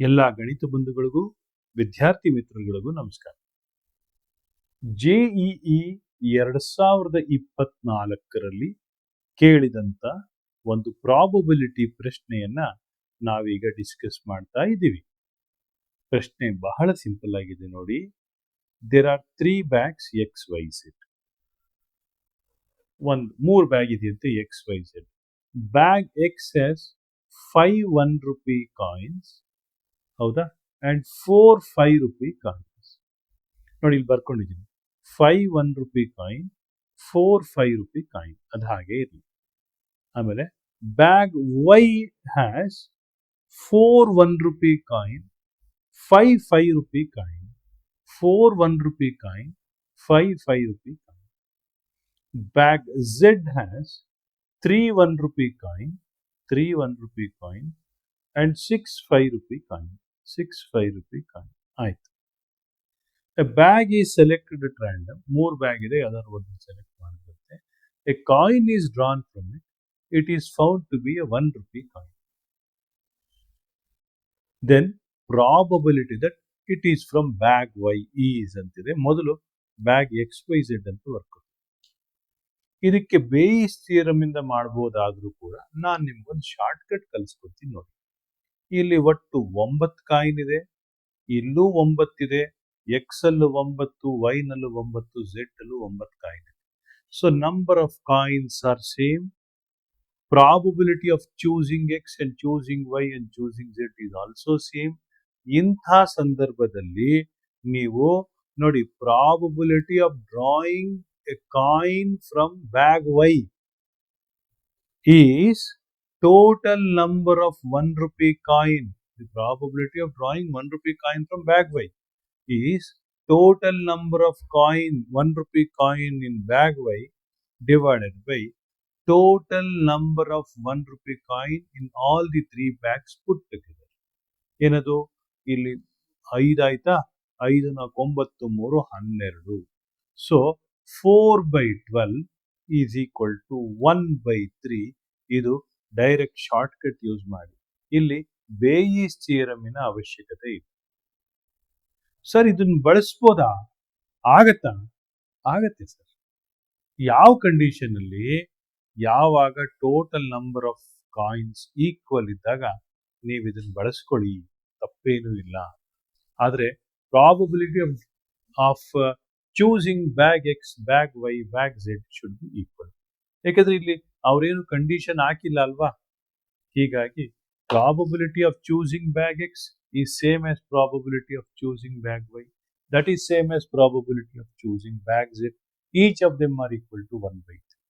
ಎಲ್ಲ ಗಣಿತ ಬಂಧುಗಳಿಗೂ ವಿದ್ಯಾರ್ಥಿ ಮಿತ್ರಗಳಿಗೂ ನಮಸ್ಕಾರ. JEE 2024ರಲ್ಲಿ ಕೇಳಿದಂತ ಒಂದು ಪ್ರಾಬಬಿಲಿಟಿ ಪ್ರಶ್ನೆಯನ್ನ ನಾವೀಗ ಡಿಸ್ಕಸ್ ಮಾಡ್ತಾ ಇದ್ದೀವಿ. ಪ್ರಶ್ನೆ ಬಹಳ ಸಿಂಪಲ್ ಆಗಿದೆ ನೋಡಿ. There are 3 bags XYZ. ಮೂರು ಬ್ಯಾಗ್ ಇದೆಯಂತೆ XYZ. Bag X has 5 1 rupee coins. ಹೌದಾ? And 4 5 rupee coins. ನೋಡಿ ಇಲ್ಲಿ ಬರ್ಕೊಂಡಿದ್ದೀನಿ. 5 1 rupee ಕಾಯಿನ್, 4 5 rupee ಕಾಯಿನ್, ಅದು ಹಾಗೆ ಇರಲಿ. ಆಮೇಲೆ bag Y has 4 1 rupee coin, 5 5 rupee coin, 4 1 rupee coin, 5 5 rupee coin. Bag Z has 3 1 rupee coin, 3 1 rupee coin and 6 5 rupee coin, 6 5 rupee coin. ಆಯ್ತು. A bag is selected at random. 3 bag ಇದೆ, ಯಾವ್ದಾದ್ರು ಒಂದು select ಮಾಡಿರುತ್ತೆ. A coin is drawn from it. It is found to be a 1 rupee coin. Then probability that it is from bag Y is ಅಂತಿದೆ. ಮೊದಲು bag XYZ ಅಂತ work. ಇದಕ್ಕೆ ಬೇಯಿಸ್ theorem ಇಂದ ಮಾಡಬಹುದಾದ್ರೂ ಕೂಡ ನಾನು ನಿಮ್ಗೊಂದು ಶಾರ್ಟ್ ಕಟ್ ಕಲಿಸ್ಕೊಡ್ತೀನಿ ನೋಡಿ. ಇಲ್ಲಿ ಒಟ್ಟು 9 ಕಾಯಿನ್ ಇದೆ, ಇಲ್ಲೂ 9 ಇದೆ, X ಅಲ್ಲೂ 9, Y ನಲ್ಲೂ 9, Z ಅಲ್ಲೂ 9 ಕಾಯಿನ್ ಇದೆ. So number of coins are same. Probability of choosing X and choosing Y and choosing Z is also same. ಇಂಥ ಸಂದರ್ಭದಲ್ಲಿ ನೀವು ನೋಡಿ, probability of drawing A coin from bag Y is total number of 1 rupee coin. The probability of drawing 1 rupee coin from bag Y is total number of 1 rupee coin in bag Y divided by total number of 1 rupee coin in all the 3 bags put together. ಏನದು ಇಲ್ಲಿ 5 ಆಯ್ತಾ? 5 9 3 12. So 4/12 is equal to 1/3. ಇದು direct short cut use ಮಾಡಿ. ಇಲ್ಲಿ ಬೇಯಿಸ್ ಥಿಯರಮಿನ ಅವಶ್ಯಕತೆ ಇದೆ. Sir ಇದನ್ನು ಬಳಸ್ಬೋದಾ? ಆಗತ್ತಾ? ಆಗತ್ತೆ ಸರ್. ಯಾವ ಕಂಡೀಷನ್ ಅಲ್ಲಿ? ಯಾವಾಗ total number of coins equal ಇದ್ದಾಗ ನೀವು ಇದನ್ನು ಬಳಸ್ಕೊಳ್ಳಿ, ತಪ್ಪೇನೂ ಇಲ್ಲ. ಆದ್ರೆ probability of choosing bag X, bag Y, bag Z should be equal. ಯಾಕಂದ್ರೆ ಇಲ್ಲಿ ಅವ್ರೇನು ಕಂಡೀಷನ್ ಹಾಕಿಲ್ಲ ಅಲ್ವಾ. ಹೀಗಾಗಿ probability of choosing bag X is same as probability of choosing bag Y. That is same as probability of choosing bag Z. Each of them are equal to 1/3.